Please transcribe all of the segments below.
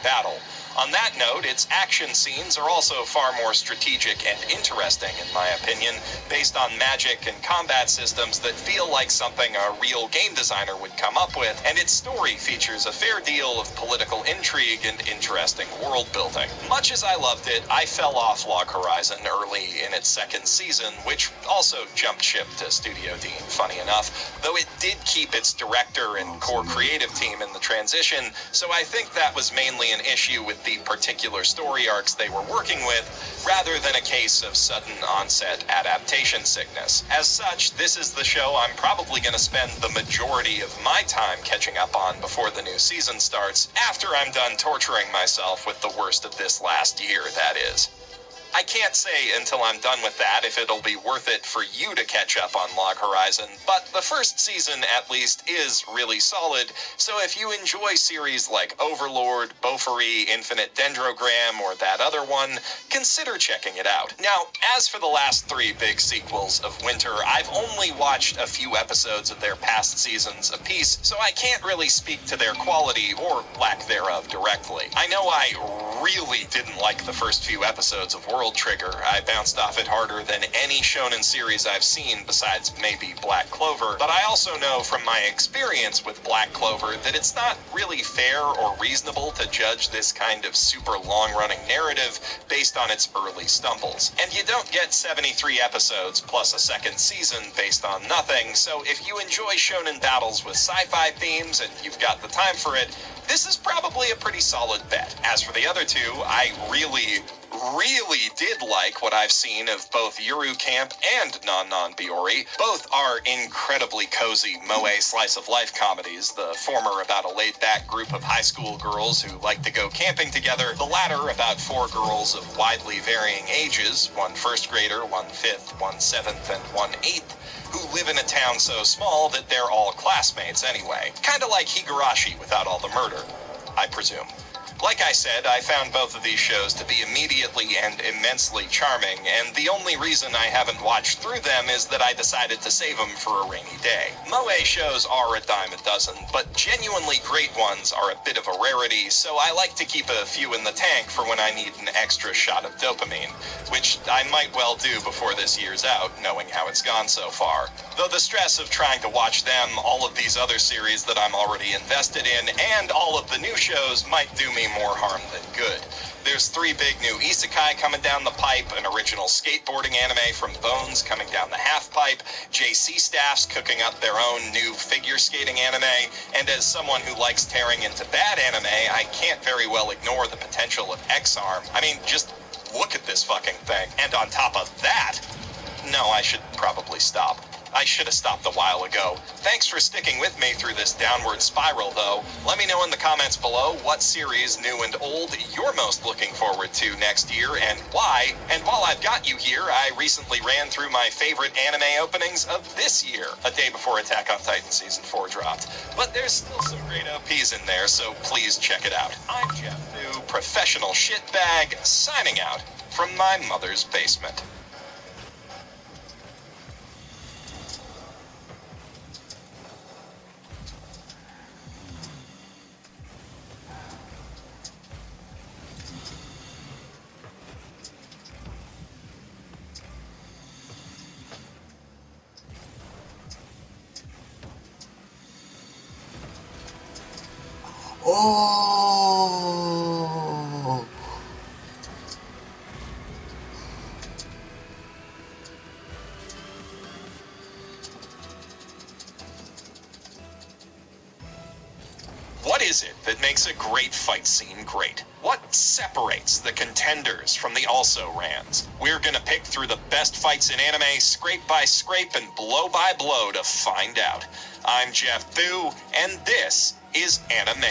battle. On that note, its action scenes are also far more strategic and interesting, in my opinion, based on magic and combat systems that feel like something a real game designer would come up with, and its story features a fair deal of political intrigue and interesting world building. Much as I loved it, I fell off Log Horizon early in its second season, which also jumped ship to Studio Dean, funny enough, though it did keep its director and core creative team in the transition, so I think that was mainly an issue with the particular story arcs they were working with, rather than a case of sudden onset adaptation sickness. As such, this is the show I'm probably going to spend the majority of my time catching up on before the new season starts, after I'm done torturing myself with the worst of this last year, that is. I can't say until I'm done with that if it'll be worth it for you to catch up on Log Horizon, but the first season, at least, is really solid, so if you enjoy series like Overlord, Beaufory, Infinite Dendrogram, or that other one, consider checking it out. Now, as for the last 3 big sequels of Winter, I've only watched a few episodes of their past seasons apiece, so I can't really speak to their quality or lack thereof directly. I know I really didn't like the first few episodes of World Trigger. I bounced off it harder than any shonen series I've seen besides maybe Black Clover, but I also know from my experience with Black Clover that it's not really fair or reasonable to judge this kind of super long-running narrative based on its early stumbles. And you don't get 73 episodes plus a second season based on nothing, so if you enjoy shonen battles with sci-fi themes and you've got the time for it, this is probably a pretty solid bet. As for the other two, I really did like what I've seen of both Yuru Camp and Non Biori. Both are incredibly cozy moe slice-of-life comedies, the former about a laid-back group of high school girls who like to go camping together, the latter about 4 girls of widely varying ages, one first grader, one fifth, one seventh, and one eighth, who live in a town so small that they're all classmates anyway. Kinda like Higurashi without all the murder, I presume. Like I said, I found both of these shows to be immediately and immensely charming, and the only reason I haven't watched through them is that I decided to save them for a rainy day. Moe shows are a dime a dozen, but genuinely great ones are a bit of a rarity, so I like to keep a few in the tank for when I need an extra shot of dopamine, which I might well do before this year's out, knowing how it's gone so far. Though the stress of trying to watch them, all of these other series that I'm already invested in, and all of the new shows might do me more harm than good. There's 3 big new isekai coming down the pipe, an original skateboarding anime from Bones coming down the half pipe, JC staffs cooking up their own new figure skating anime, and as someone who likes tearing into bad anime, I can't very well ignore the potential of X-Arm. I mean, just look at this fucking thing. And on top of that, no, I should probably stop. I should have stopped a while ago. Thanks for sticking with me through this downward spiral, though. Let me know in the comments below what series, new and old, you're most looking forward to next year and why. And while I've got you here, I recently ran through my favorite anime openings of this year, a day before Attack on Titan Season 4 dropped. But there's still some great OPs in there, so please check it out. I'm Nastyyyyyy, professional shitbag, signing out from my mother's basement. Oh. What is it that makes a great fight scene great? What separates the contenders from the also-rans? We're gonna pick through the best fights in anime, scrape by scrape and blow by blow to find out. I'm Jeff Boo, and this is Anime.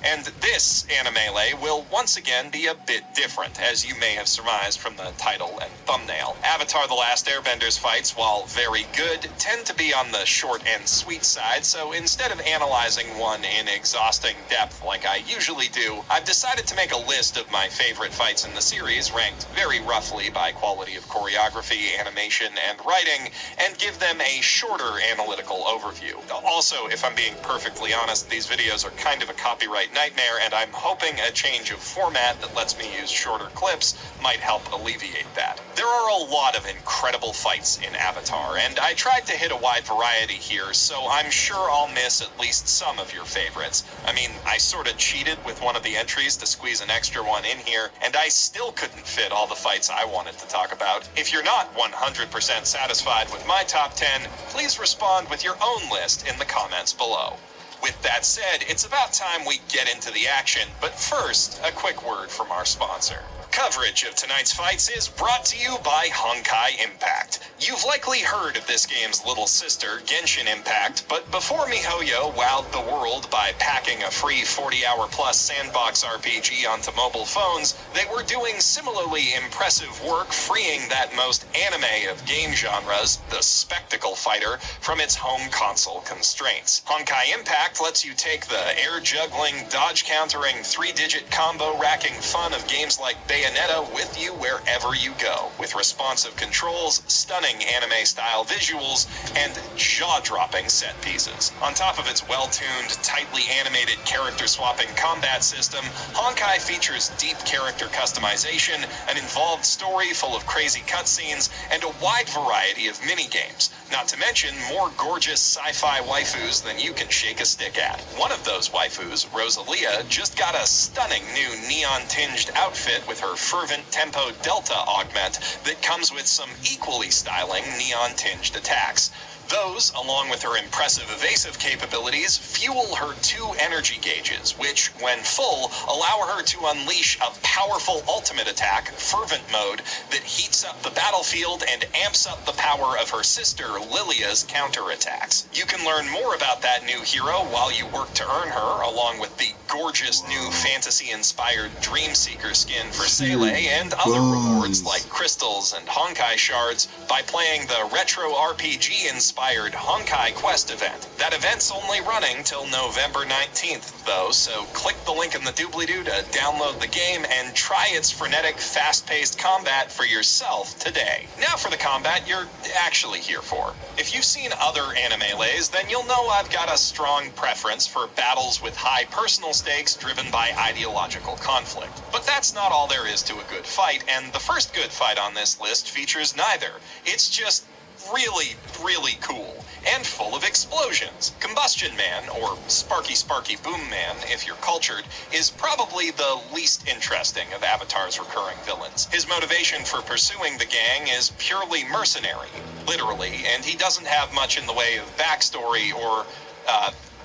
And this anime will once again be a bit different, as you may have surmised from the title and thumbnail. Avatar: The Last Airbenders fights, while very good, tend to be on the short and sweet side, so instead of analyzing one in exhausting depth like I usually do, I've decided to make a list of my favorite fights in the series, ranked very roughly by quality of choreography, animation, and writing, and give them a shorter analytical overview. Also, if I'm being perfectly honest, these videos are kind of a copyright nightmare, and I'm hoping a change of format that lets me use shorter clips might help alleviate that. There are a lot of incredible fights in Avatar, and I tried to hit a wide variety here, so I'm sure I'll miss at least some of your favorites. I mean, I sorta cheated with one of the entries to squeeze an extra one in here, and I still couldn't fit all the fights I wanted to talk about. If you're not 100% satisfied with my top 10, please respond with your own list in the comments below. With that said, it's about time we get into the action, but first, a quick word from our sponsor. Coverage of tonight's fights is brought to you by Honkai Impact. You've likely heard of this game's little sister, Genshin Impact, but before MiHoYo wowed the world by packing a free 40-hour-plus sandbox RPG onto mobile phones, they were doing similarly impressive work freeing that most anime of game genres, the spectacle fighter, from its home console constraints. Honkai Impact lets you take the air-juggling, dodge-countering, three-digit combo-racking fun of games like Bayonetta with you wherever you go, with responsive controls, stunning anime-style visuals, and jaw-dropping set pieces. On top of its well-tuned, tightly animated character-swapping combat system, Honkai features deep character customization, an involved story full of crazy cutscenes, and a wide variety of mini-games, not to mention more gorgeous sci-fi waifus than you can shake a stick at. One of those waifus, Rosalia, just got a stunning new neon-tinged outfit with her fervent tempo delta augment that comes with some equally styling neon-tinged attacks. Those, along with her impressive evasive capabilities, fuel her 2 energy gauges, which, when full, allow her to unleash a powerful ultimate attack, Fervent Mode, that heats up the battlefield and amps up the power of her sister, Lilia's counterattacks. You can learn more about that new hero while you work to earn her, along with the gorgeous new fantasy-inspired Dreamseeker skin for Seele and other rewards like crystals and Honkai shards by playing the retro RPG-inspired Honkai Quest event. That event's only running till November 19th, though, so click the link in the doobly-doo to download the game and try its frenetic, fast-paced combat for yourself today. Now for the combat you're actually here for. If you've seen other animes, then you'll know I've got a strong preference for battles with high personal stakes driven by ideological conflict. But that's not all there is to a good fight, and the first good fight on this list features neither. It's just really, really cool, and full of explosions. Combustion Man, or Sparky Boom Man, if you're cultured, is probably the least interesting of Avatar's recurring villains. His motivation for pursuing the gang is purely mercenary, literally, and he doesn't have much in the way of backstory or,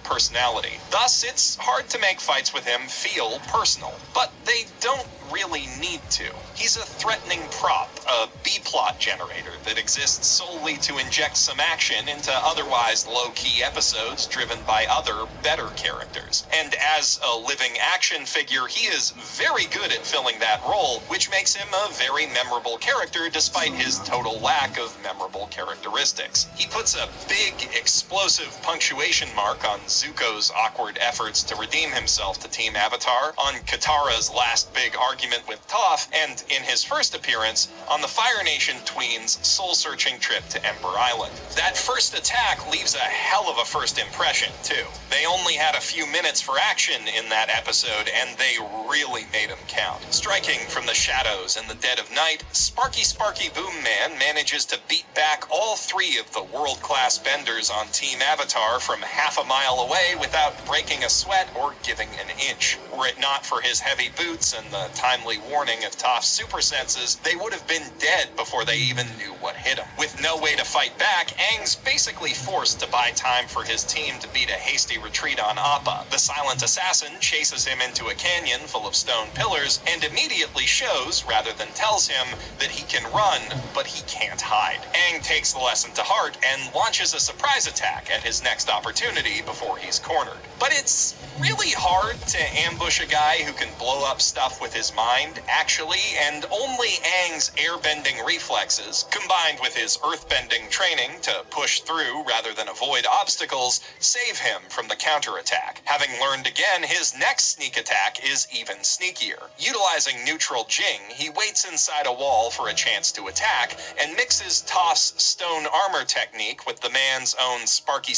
personality. Thus, it's hard to make fights with him feel personal, but they don't really need to. He's a threatening prop, a B-plot generator that exists solely to inject some action into otherwise low-key episodes driven by other, better characters. And as a living action figure, he is very good at filling that role, which makes him a very memorable character despite his total lack of memorable characteristics. He puts a big, explosive punctuation mark on Zuko's awkward efforts to redeem himself to Team Avatar, on Katara's last big argument with Toph, and in his first appearance on the Fire Nation tweens' soul-searching trip to Ember Island. That first attack leaves a hell of a first impression, too. They only had a few minutes for action in that episode, and they really made them count. Striking from the shadows in the dead of night, Sparky Boom Man manages to beat back all 3 of the world-class benders on Team Avatar from half a mile away without breaking a sweat or giving an inch. Were it not for his heavy boots and the timely warning of Toph's super senses, they would have been dead before they even knew what hit him. With no way to fight back, Aang's basically forced to buy time for his team to beat a hasty retreat on Appa. The silent assassin chases him into a canyon full of stone pillars and immediately shows, rather than tells him, that he can run, but he can't hide. Aang takes the lesson to heart and launches a surprise attack at his next opportunity before he's cornered. But it's really hard to ambush a guy who can blow up stuff with his mind, actually, and only Aang's airbending reflexes, combined with his earthbending training to push through rather than avoid obstacles, save him from the counterattack. Having learned again, his next sneak attack is even sneakier. Utilizing neutral Jing, he waits inside a wall for a chance to attack, and mixes toss stone armor technique with the man's own sparky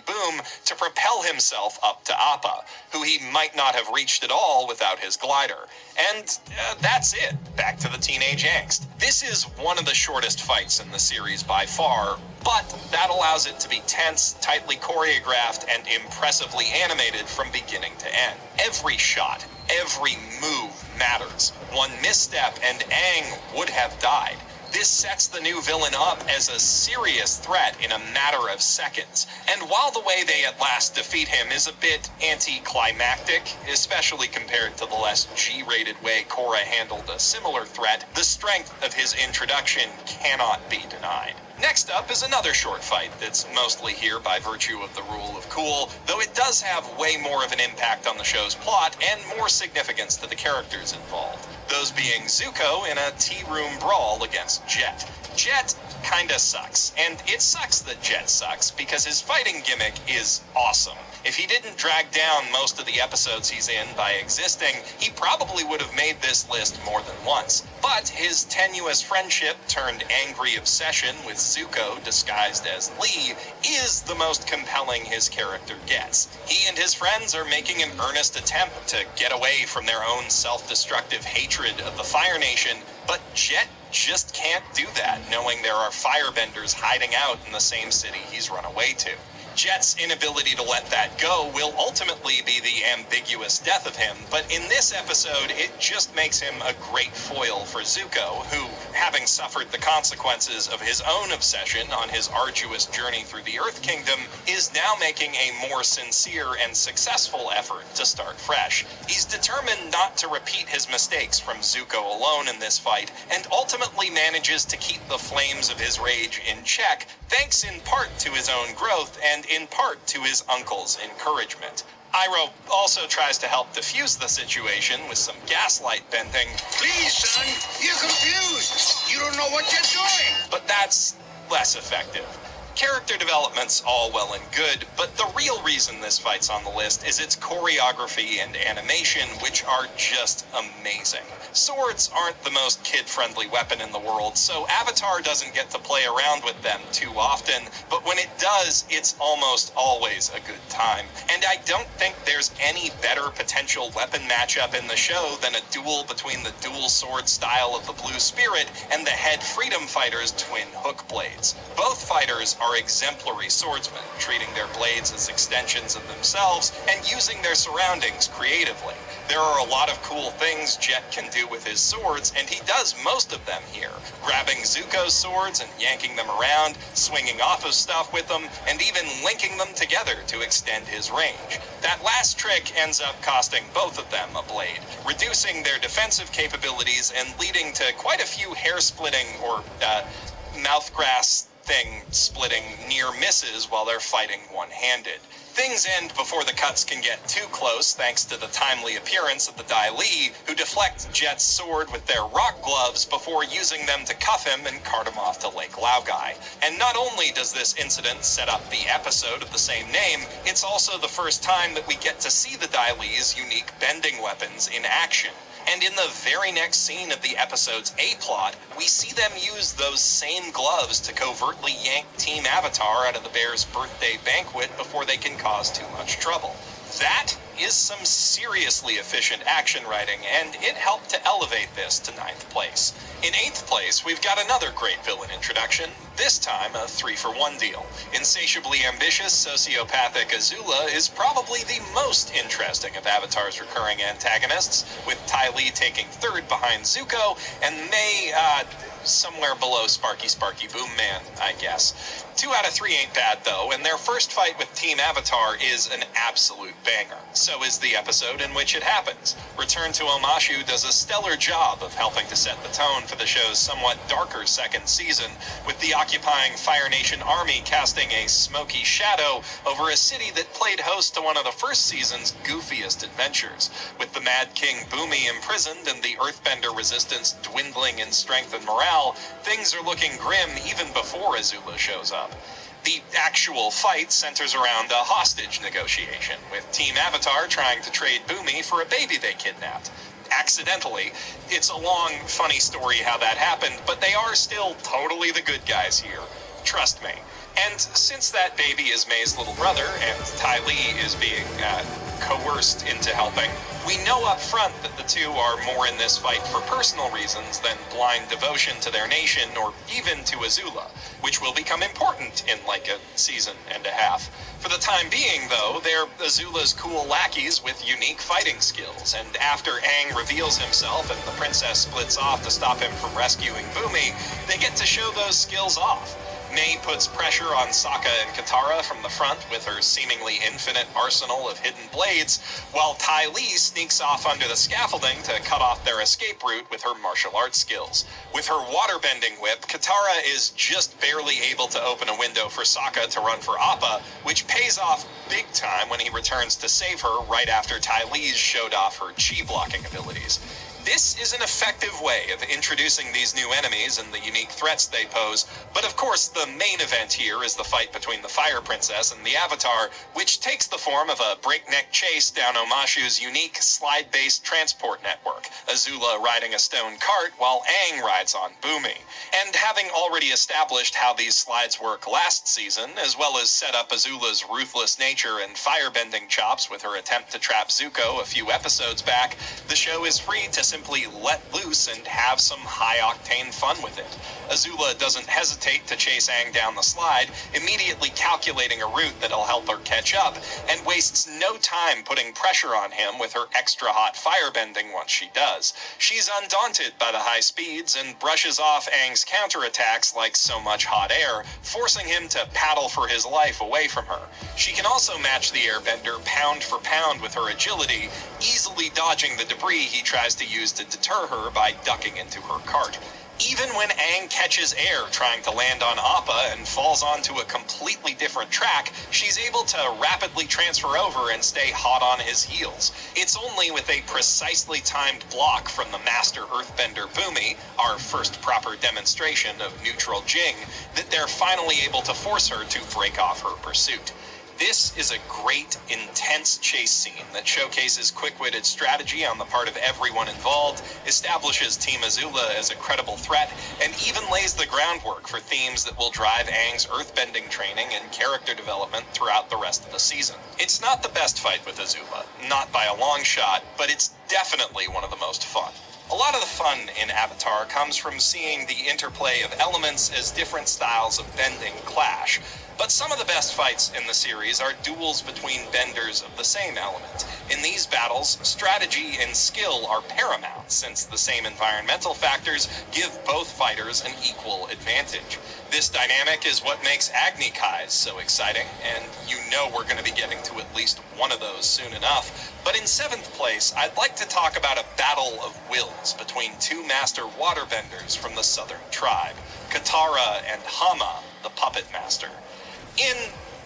boom to propel himself up to Appa, who he might not have reached at all without his glider. And that's it. Back to the teenage angst. This is one of the shortest fights in the series by far, but that allows it to be tense, tightly choreographed, and impressively animated from beginning to end. Every shot, every move matters. One misstep and Aang would have died. This sets the new villain up as a serious threat in a matter of seconds. And while the way they at last defeat him is a bit anticlimactic, especially compared to the less G-rated way Korra handled a similar threat, the strength of his introduction cannot be denied. Next up is another short fight that's mostly here by virtue of the rule of cool, though it does have way more of an impact on the show's plot and more significance to the characters involved. Those being Zuko in a tea-room brawl against Jet. Jet kinda sucks, and it sucks that Jet sucks because his fighting gimmick is awesome. If he didn't drag down most of the episodes he's in by existing, he probably would have made this list more than once. But his tenuous friendship turned angry obsession with Zuko disguised as Lee is the most compelling his character gets. He and his friends are making an earnest attempt to get away from their own self-destructive hatred of the Fire Nation, but Jet just can't do that, knowing there are firebenders hiding out in the same city he's run away to. Jet's inability to let that go will ultimately be the ambiguous death of him, but in this episode, it just makes him a great foil for Zuko, who, having suffered the consequences of his own obsession on his arduous journey through the Earth Kingdom, is now making a more sincere and successful effort to start fresh. He's determined not to repeat his mistakes from Zuko alone in this fight, and ultimately manages to keep the flames of his rage in check, thanks in part to his own growth and in part to his uncle's encouragement. Iroh also tries to help defuse the situation with some gaslight bending. Please, son, you're confused. You don't know what you're doing. But that's less effective. Character development's all well and good, but the real reason this fight's on the list is its choreography and animation, which are just amazing. Swords aren't the most kid-friendly weapon in the world, so Avatar doesn't get to play around with them too often, but when it does, it's almost always a good time. And I don't think there's any better potential weapon matchup in the show than a duel between the dual sword style of the Blue Spirit and the head freedom fighter's twin hook blades. Both fighters are exemplary swordsmen, treating their blades as extensions of themselves and using their surroundings creatively. There are a lot of cool things Jet can do with his swords, and he does most of them here, grabbing Zuko's swords and yanking them around, swinging off of stuff with them, and even linking them together to extend his range. That last trick ends up costing both of them a blade, reducing their defensive capabilities and leading to quite a few hair-splitting or mouthgrass thing splitting near misses while they're fighting one-handed. Things end before the cuts can get too close thanks to the timely appearance of the Dai Li, who deflect Jet's sword with their rock gloves before using them to cuff him and cart him off to Lake Laogai. And not only does this incident set up the episode of the same name, it's also the first time that we get to see the Dai Li's unique bending weapons in action. And in the very next scene of the episode's A-plot, we see them use those same gloves to covertly yank Team Avatar out of the bear's birthday banquet before they can cause too much trouble. That is some seriously efficient action writing, and it helped to elevate this to 9th place. In 8th place, we've got another great villain introduction, this time a 3-for-1 deal. Insatiably ambitious, sociopathic Azula is probably the most interesting of Avatar's recurring antagonists, with Ty Lee taking 3rd behind Zuko, and May, somewhere below Sparky Boom Man, I guess. 2 out of 3 ain't bad, though, and their first fight with Team Avatar is an absolute banger. So is the episode in which it happens. Return to Omashu does a stellar job of helping to set the tone for the show's somewhat darker second season, with the occupying Fire Nation army casting a smoky shadow over a city that played host to one of the first season's goofiest adventures. With the Mad King Bumi imprisoned and the Earthbender resistance dwindling in strength and morale, things are looking grim even before Azula shows up. The actual fight centers around a hostage negotiation, with Team Avatar trying to trade Bumi for a baby they kidnapped. Accidentally. It's a long, funny story how that happened, but they are still totally the good guys here. Trust me. And since that baby is May's little brother, and Ty Lee is being coerced into helping, we know up front that the two are more in this fight for personal reasons than blind devotion to their nation or even to Azula, which will become important in like a season and a half. For the time being, though, they're Azula's cool lackeys with unique fighting skills, and after Aang reveals himself and the princess splits off to stop him from rescuing Bumi, they get to show those skills off. May puts pressure on Sokka and Katara from the front with her seemingly infinite arsenal of hidden blades, while Ty Lee sneaks off under the scaffolding to cut off their escape route with her martial arts skills. With her waterbending whip, Katara is just barely able to open a window for Sokka to run for Appa, which pays off big time when he returns to save her right after Ty Lee's showed off her chi-blocking abilities. This is an effective way of introducing these new enemies and the unique threats they pose, but of course the main event here is the fight between the Fire Princess and the Avatar, which takes the form of a breakneck chase down Omashu's unique slide-based transport network, Azula riding a stone cart while Aang rides on Bumi. And having already established how these slides work last season, as well as set up Azula's ruthless nature and firebending chops with her attempt to trap Zuko a few episodes back, the show is free to simply let loose and have some high-octane fun with it. Azula doesn't hesitate to chase Aang down the slide, immediately calculating a route that'll help her catch up, and wastes no time putting pressure on him with her extra-hot firebending once she does. She's undaunted by the high speeds and brushes off Aang's counterattacks like so much hot air, forcing him to paddle for his life away from her. She can also match the airbender pound for pound with her agility, easily dodging the debris he tries to use to deter her by ducking into her cart. Even when Aang catches air trying to land on Appa and falls onto a completely different track, she's able to rapidly transfer over and stay hot on his heels. It's only with a precisely timed block from the master earthbender Bumi, our first proper demonstration of neutral Jing, that they're finally able to force her to break off her pursuit. This is a great, intense chase scene that showcases quick-witted strategy on the part of everyone involved, establishes Team Azula as a credible threat, and even lays the groundwork for themes that will drive Aang's earthbending training and character development throughout the rest of the season. It's not the best fight with Azula, not by a long shot, but it's definitely one of the most fun. A lot of the fun in Avatar comes from seeing the interplay of elements as different styles of bending clash. But some of the best fights in the series are duels between benders of the same element. In these battles, strategy and skill are paramount, since the same environmental factors give both fighters an equal advantage. This dynamic is what makes Agni Kais so exciting, and you know we're going to be getting to at least one of those soon enough. But in 7th place, I'd like to talk about a battle of wills between two master waterbenders from the southern tribe, Katara and Hama, the puppet master. In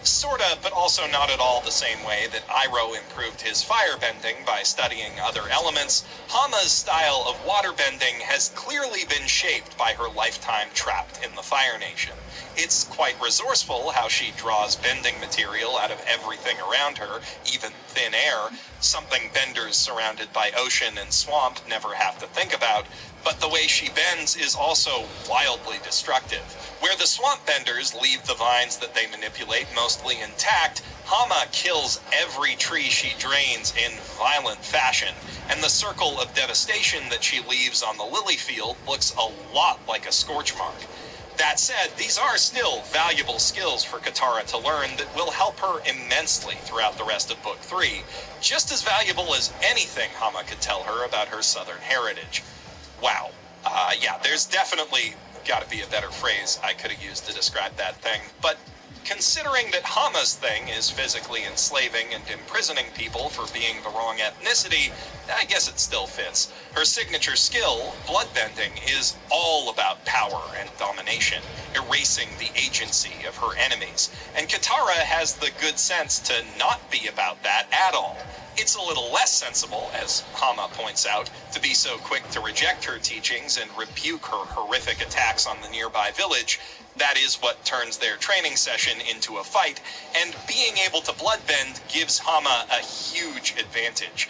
sorta, but also not at all the same way that Iroh improved his firebending by studying other elements, Hama's style of waterbending has clearly been shaped by her lifetime trapped in the Fire Nation. It's quite resourceful how she draws bending material out of everything around her, even thin air, something benders surrounded by ocean and swamp never have to think about, but the way she bends is also wildly destructive. Where the swamp benders leave the vines that they manipulate mostly intact, Hama kills every tree she drains in violent fashion, and the circle of devastation that she leaves on the lily field looks a lot like a scorch mark. That said, these are still valuable skills for Katara to learn that will help her immensely throughout the rest of Book 3, just as valuable as anything Hama could tell her about her southern heritage. Wow. Yeah, there's definitely gotta be a better phrase I could have used to describe that thing. But considering that Hama's thing is physically enslaving and imprisoning people for being the wrong ethnicity, I guess it still fits. Her signature skill, bloodbending, is all about power and domination, erasing the agency of her enemies. And Katara has the good sense to not be about that at all. It's a little less sensible, as Hama points out, to be so quick to reject her teachings and rebuke her horrific attacks on the nearby village. That is what turns their training session into a fight, and being able to bloodbend gives Hama a huge advantage.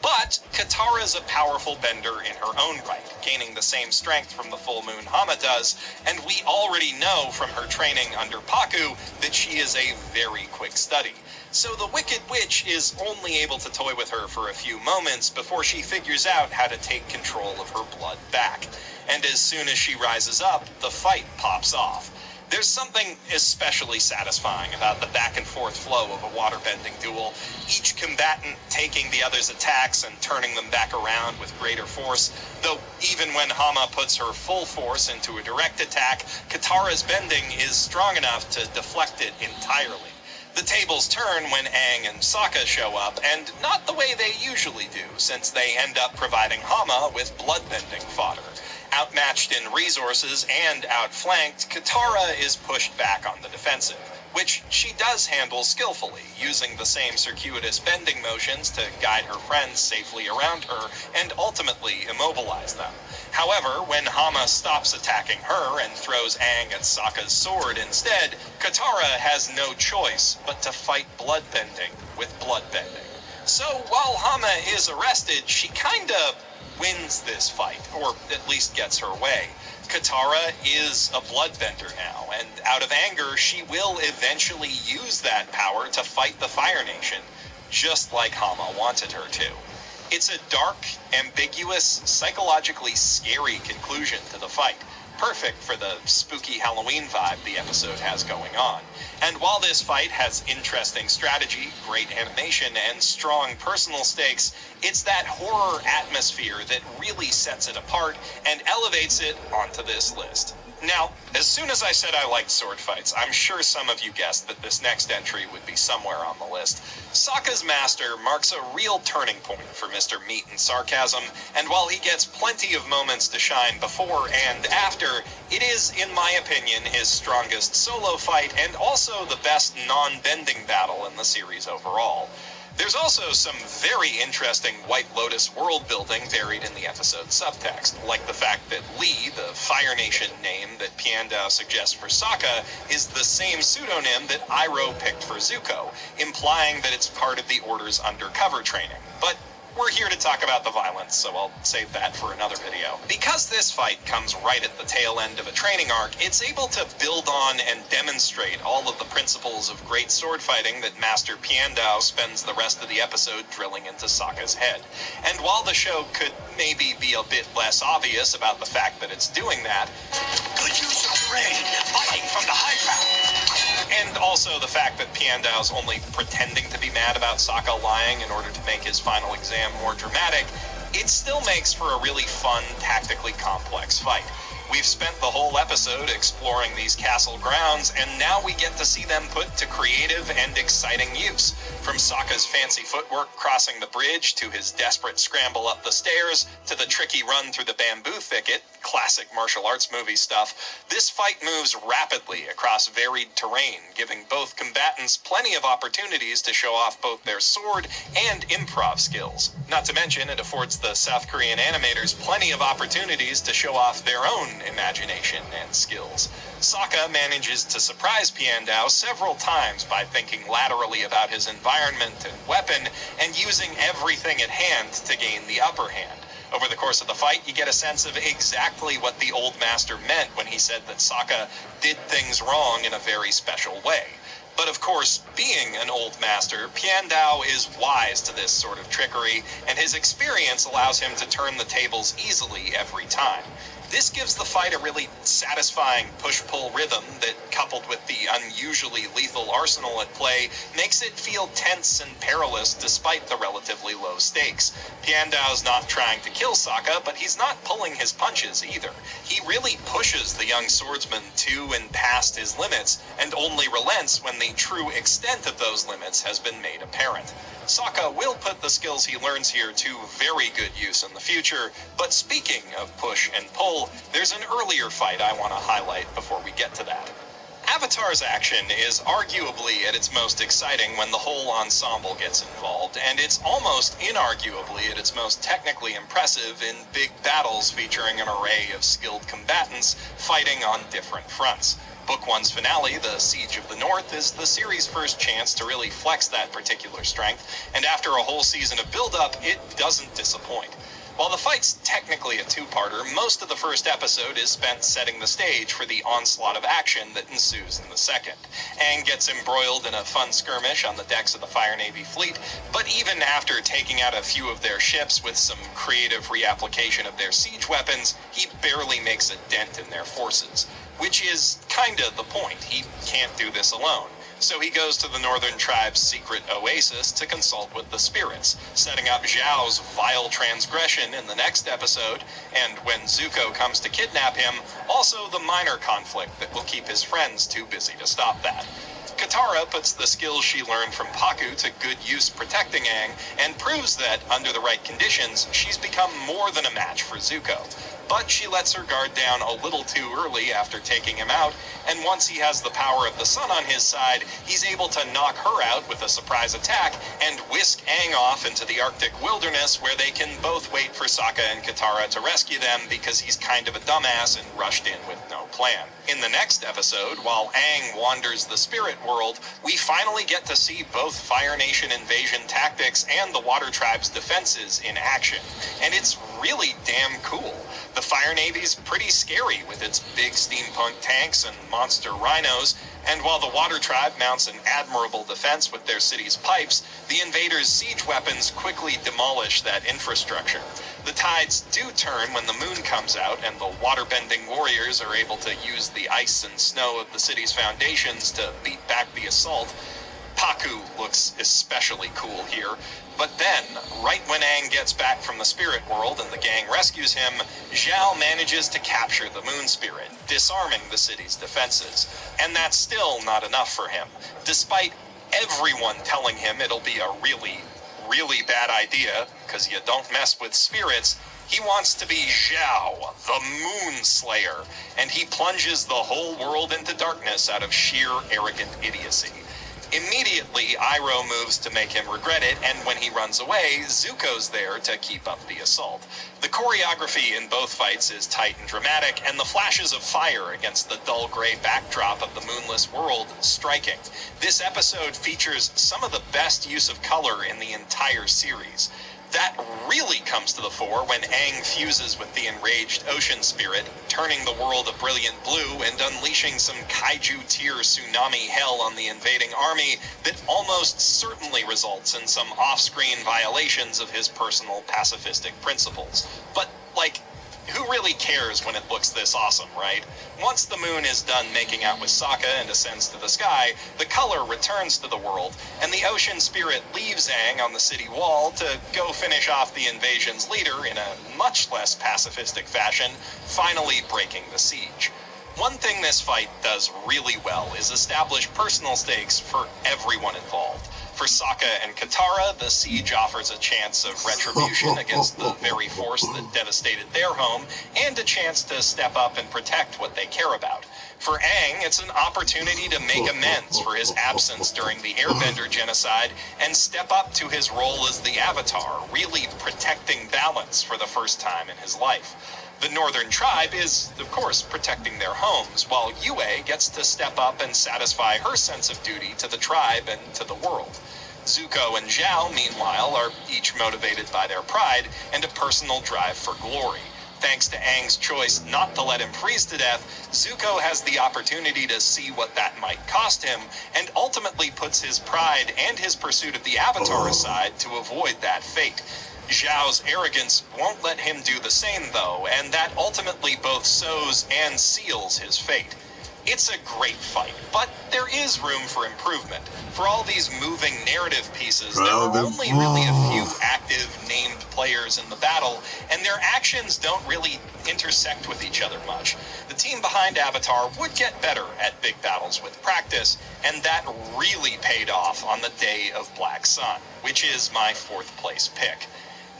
But Katara's a powerful bender in her own right, gaining the same strength from the full moon Hama does, and we already know from her training under Pakku that she is a very quick study. So the Wicked Witch is only able to toy with her for a few moments before she figures out how to take control of her blood back. And as soon as she rises up, the fight pops off. There's something especially satisfying about the back and forth flow of a waterbending duel, each combatant taking the other's attacks and turning them back around with greater force, though even when Hama puts her full force into a direct attack, Katara's bending is strong enough to deflect it entirely. The tables turn when Aang and Sokka show up, and not the way they usually do, since they end up providing Hama with bloodbending fodder. Outmatched in resources and outflanked, Katara is pushed back on the defensive, which she does handle skillfully, using the same circuitous bending motions to guide her friends safely around her and ultimately immobilize them. However, when Hama stops attacking her and throws Aang at Sokka's sword instead, Katara has no choice but to fight bloodbending with bloodbending. So while Hama is arrested, she kinda wins this fight, or at least gets her way. Katara is a bloodbender now, and out of anger, she will eventually use that power to fight the Fire Nation, just like Hama wanted her to. It's a dark, ambiguous, psychologically scary conclusion to the fight, perfect for the spooky Halloween vibe the episode has going on. And while this fight has interesting strategy, great animation, and strong personal stakes, it's that horror atmosphere that really sets it apart and elevates it onto this list. Now, as soon as I said I liked sword fights, I'm sure some of you guessed that this next entry would be somewhere on the list. Sokka's master marks a real turning point for Mr. Meat and Sarcasm, and while he gets plenty of moments to shine before and after, it is, in my opinion, his strongest solo fight and also the best non-bending battle in the series overall. There's also some very interesting White Lotus world building buried in the episode's subtext, like the fact that Lee, the Fire Nation name that Piandao suggests for Sokka, is the same pseudonym that Iroh picked for Zuko, implying that it's part of the Order's undercover training. But we're here to talk about the violence, so I'll save that for another video. Because this fight comes right at the tail end of a training arc, it's able to build on and demonstrate all of the principles of great sword fighting that Master Piandao spends the rest of the episode drilling into Sokka's head. And while the show could maybe be a bit less obvious about the fact that it's doing that, Good use of brain, fighting from the high ground. and also the fact that Piandao's only pretending to be mad about Sokka lying in order to make his final exam more dramatic, it still makes for a really fun, tactically complex fight. We've spent the whole episode exploring these castle grounds, and now we get to see them put to creative and exciting use. From Sokka's fancy footwork crossing the bridge, to his desperate scramble up the stairs, to the tricky run through the bamboo thicket, classic martial arts movie stuff, this fight moves rapidly across varied terrain, giving both combatants plenty of opportunities to show off both their sword and improv skills. Not to mention, it affords the South Korean animators plenty of opportunities to show off their own imagination and skills. Sokka manages to surprise Piandao several times by thinking laterally about his environment and weapon and using everything at hand to gain the upper hand. Over the course of the fight, you get a sense of exactly what the old master meant when he said that Sokka did things wrong in a very special way. But of course, being an old master, Piandao is wise to this sort of trickery, and his experience allows him to turn the tables easily every time. This gives the fight a really satisfying push-pull rhythm that, coupled with the unusually lethal arsenal at play, makes it feel tense and perilous despite the relatively low stakes. Piandao's not trying to kill Sokka, but he's not pulling his punches either. He really pushes the young swordsman to and past his limits, and only relents when the true extent of those limits has been made apparent. Sokka will put the skills he learns here to very good use in the future, but speaking of push and pull, there's an earlier fight I want to highlight before we get to that. Avatar's action is arguably at its most exciting when the whole ensemble gets involved, and it's almost inarguably at its most technically impressive in big battles featuring an array of skilled combatants fighting on different fronts. Book One's finale, The Siege of the North, is the series' first chance to really flex that particular strength, and after a whole season of build-up, it doesn't disappoint. While the fight's technically a two-parter, most of the first episode is spent setting the stage for the onslaught of action that ensues in the second. Aang gets embroiled in a fun skirmish on the decks of the Fire Navy fleet, but even after taking out a few of their ships with some creative reapplication of their siege weapons, he barely makes a dent in their forces. Which is kinda the point. He can't do this alone. So he goes to the Northern Tribe's secret oasis to consult with the spirits, setting up Zhao's vile transgression in the next episode, and when Zuko comes to kidnap him, also the minor conflict that will keep his friends too busy to stop that. Katara puts the skills she learned from Pakku to good use protecting Aang, and proves that, under the right conditions, she's become more than a match for Zuko. But she lets her guard down a little too early after taking him out, and once he has the power of the sun on his side, he's able to knock her out with a surprise attack and whisk Aang off into the Arctic wilderness where they can both wait for Sokka and Katara to rescue them because he's kind of a dumbass and rushed in with no plan. In the next episode, while Aang wanders the spirit world, we finally get to see both Fire Nation invasion tactics and the Water Tribe's defenses in action, and it's really damn cool. The Fire Navy's pretty scary with its big steampunk tanks and monster rhinos, and while the Water Tribe mounts an admirable defense with their city's pipes, the invaders' siege weapons quickly demolish that infrastructure. The tides do turn when the moon comes out and the water-bending warriors are able to use the ice and snow of the city's foundations to beat back the assault. Pakku looks especially cool here, but then, right when Aang gets back from the spirit world and the gang rescues him, Zhao manages to capture the moon spirit, disarming the city's defenses. And that's still not enough for him. Despite everyone telling him it'll be a really, really bad idea, because you don't mess with spirits, he wants to be Zhao, the Moon Slayer, and he plunges the whole world into darkness out of sheer arrogant idiocy. Immediately, Iroh moves to make him regret it, and when he runs away, Zuko's there to keep up the assault. The choreography in both fights is tight and dramatic, and the flashes of fire against the dull gray backdrop of the moonless world striking. This episode features some of the best use of color in the entire series. That really comes to the fore when Aang fuses with the enraged ocean spirit, turning the world a brilliant blue and unleashing some kaiju-tier tsunami hell on the invading army that almost certainly results in some off-screen violations of his personal pacifistic principles. But, who really cares when it looks this awesome, right? Once the moon is done making out with Sokka and ascends to the sky, the color returns to the world, and the ocean spirit leaves Aang on the city wall to go finish off the invasion's leader in a much less pacifistic fashion, finally breaking the siege. One thing this fight does really well is establish personal stakes for everyone involved. For Sokka and Katara, the siege offers a chance of retribution against the very force that devastated their home, and a chance to step up and protect what they care about. For Aang, it's an opportunity to make amends for his absence during the Airbender genocide and step up to his role as the Avatar, really protecting balance for the first time in his life. The Northern Tribe is, of course, protecting their homes, while Yue gets to step up and satisfy her sense of duty to the tribe and to the world. Zuko and Zhao, meanwhile, are each motivated by their pride and a personal drive for glory. Thanks to Aang's choice not to let him freeze to death, Zuko has the opportunity to see what that might cost him, and ultimately puts his pride and his pursuit of the Avatar aside to avoid that fate. Zhao's arrogance won't let him do the same, though, and that ultimately both sows and seals his fate. It's a great fight, but there is room for improvement. For all these moving narrative pieces, there are only really a few active, named players in the battle, and their actions don't really intersect with each other much. The team behind Avatar would get better at big battles with practice, and that really paid off on the day of Black Sun, which is my 4th place pick.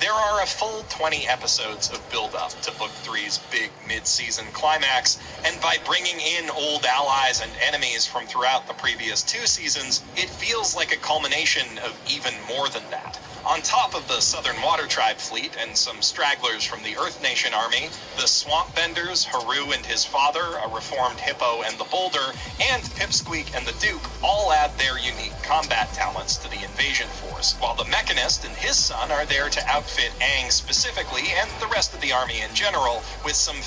There are a full 20 episodes of build-up to Book 3's big mid-season climax, and by bringing in old allies and enemies from throughout the previous 2 seasons, it feels like a culmination of even more than that. On top of the Southern Water Tribe fleet and some stragglers from the Earth Nation army, the Swamp Benders, Haru and his father, a reformed Hippo and the Boulder, and Pipsqueak and the Duke all add their unique combat talents to the invasion force, while the Mechanist and his son are there to outfit Aang specifically and the rest of the army in general with some